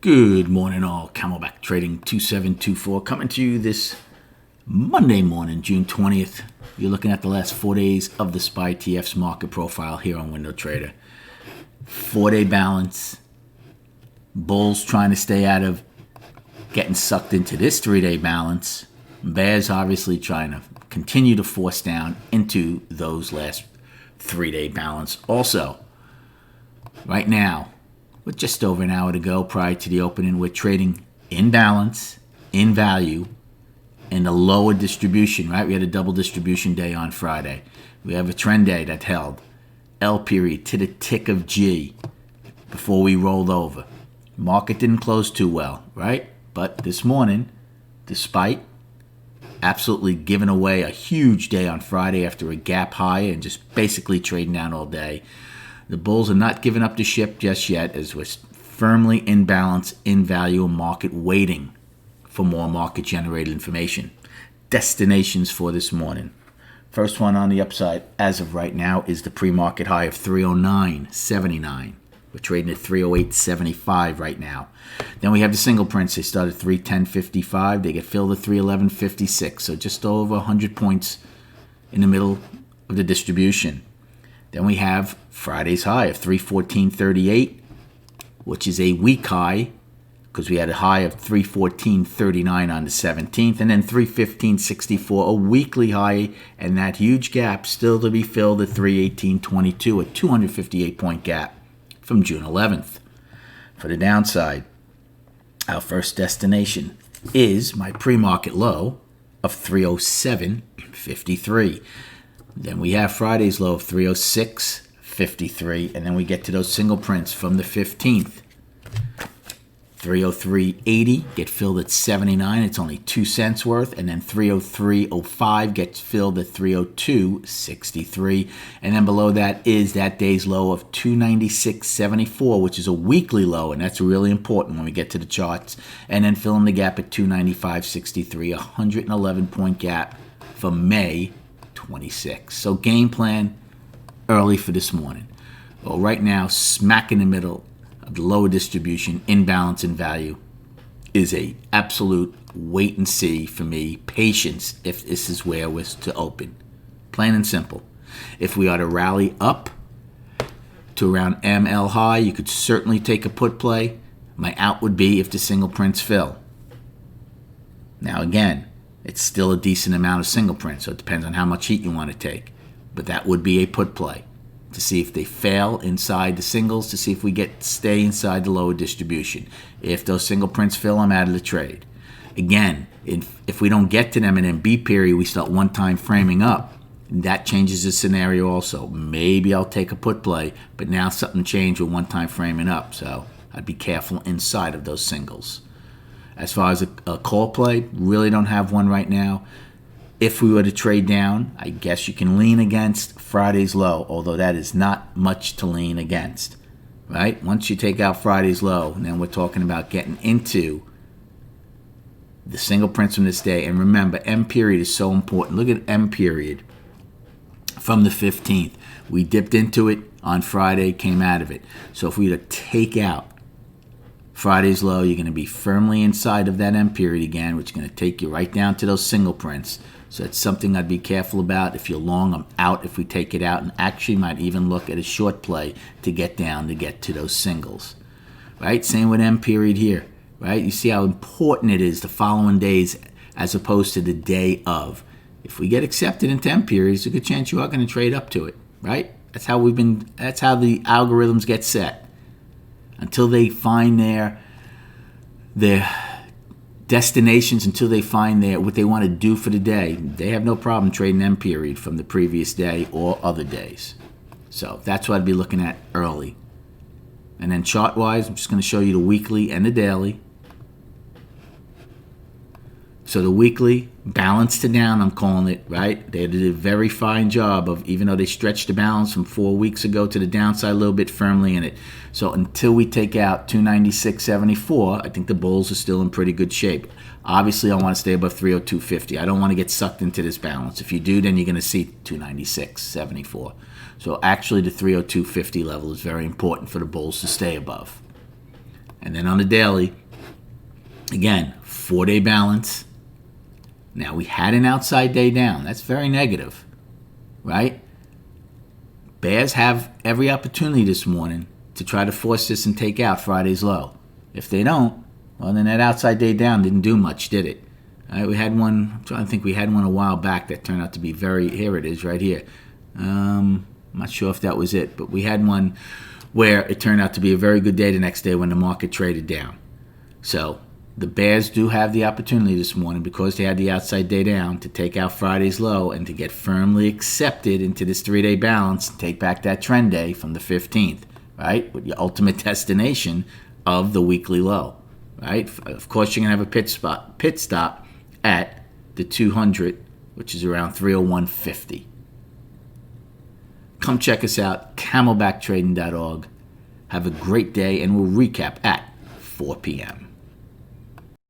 Good morning, all. Camelback Trading 2724 coming to you this Monday morning, June 20th. You're looking at the last 4 days of the SPY TF's market profile here on Window Trader. 4-day balance. Bulls trying to stay out of getting sucked into this 3-day balance. Bears obviously trying to continue to force down into those last 3-day balance. Also, right now, with just over an hour to go prior to the opening, we're trading in balance, in value, and a lower distribution, right? We had a double distribution day on Friday. We have a trend day that held L period to the tick of G before we rolled over. Market didn't close too well, right? But this morning, despite absolutely giving away a huge day on Friday after a gap high and just basically trading down all day, the bulls are not giving up the ship just yet, as we're firmly in balance, in value, and market waiting for more market-generated information. Destinations for this morning. First one on the upside, as of right now, is the pre-market high of 309.79. We're trading at 308.75 right now. Then we have the single prints. They start at 310.55. They get filled at 311.56. So just over 100 points in the middle of the distribution. Then we have Friday's high of 314.38, which is a week high because we had a high of 314.39 on the 17th, and then 315.64, a weekly high, and that huge gap still to be filled at 318.22, a 258-point gap from June 11th. For the downside, our first destination is my pre-market low of 307.53. Then we have Friday's low of 306.53, and then we get to those single prints from the 15th. 303.80 get filled at 79. It's only 2 cents worth. And then 303.05 gets filled at 302.63. And then below that is that day's low of 296.74, which is a weekly low, and that's really important when we get to the charts. And then filling the gap at 295.63, a 111-point gap for May 26. So game plan early for this morning. Well, right now, smack in the middle of the lower distribution, imbalance in value, is a absolute wait and see for me. Patience if this is where we're to open. Plain and simple. If we are to rally up to around ML high, you could certainly take a put play. My out would be if the single prints fill. Now again, it's still a decent amount of single print, so it depends on how much heat you want to take. But that would be a put play to see if they fail inside the singles, to see if we stay inside the lower distribution. If those single prints fill, I'm out of the trade. Again, if we don't get to them in MB period, we start one-time framing up. That changes the scenario also. Maybe I'll take a put play, but now something changed with one-time framing up, so I'd be careful inside of those singles. As far as a call play, really don't have one right now. If we were to trade down, I guess you can lean against Friday's low, although that is not much to lean against, right? Once you take out Friday's low, then we're talking about getting into the single prints from this day. And remember, M period is so important. Look at M period from the 15th. We dipped into it on Friday, came out of it. So if we were to take out Friday's low, you're going to be firmly inside of that M period again, which is going to take you right down to those single prints. So it's something I'd be careful about. If you're long, I'm out if we take it out, and actually might even look at a short play to get down to get to those singles. Right? Same with M period here. Right? You see how important it is the following days as opposed to the day of. If we get accepted into M periods, there's a good chance you are going to trade up to it. Right? That's how the algorithms get set. Until they find their destinations, until they find what they want to do for the day, they have no problem trading M period from the previous day or other days. So that's what I'd be looking at early. And then chart-wise, I'm just going to show you the weekly and the daily. So the weekly, balance to down, I'm calling it, right? They did a very fine job of, even though they stretched the balance from 4 weeks ago to the downside a little bit, firmly in it. So until we take out 296.74, I think the bulls are still in pretty good shape. Obviously, I want to stay above 302.50. I don't want to get sucked into this balance. If you do, then you're going to see 296.74. So actually, the 302.50 level is very important for the bulls to stay above. And then on the daily, again, 4-day balance. Now, we had an outside day down. That's very negative, right? Bears have every opportunity this morning to try to force this and take out Friday's low. If they don't, well, then that outside day down didn't do much, did it? All right, we had one, I'm trying to think, we had one a while back that turned out to be here it is right here. I'm not sure if that was it, but we had one where it turned out to be a very good day the next day when the market traded down. So the Bears do have the opportunity this morning, because they had the outside day down, to take out Friday's low and to get firmly accepted into this 3-day balance and take back that trend day from the 15th, right? With your ultimate destination of the weekly low, right? Of course, you're going to have a pit stop at the 200, which is around 301.50. Come check us out, camelbacktrading.org. Have a great day, and we'll recap at 4 p.m.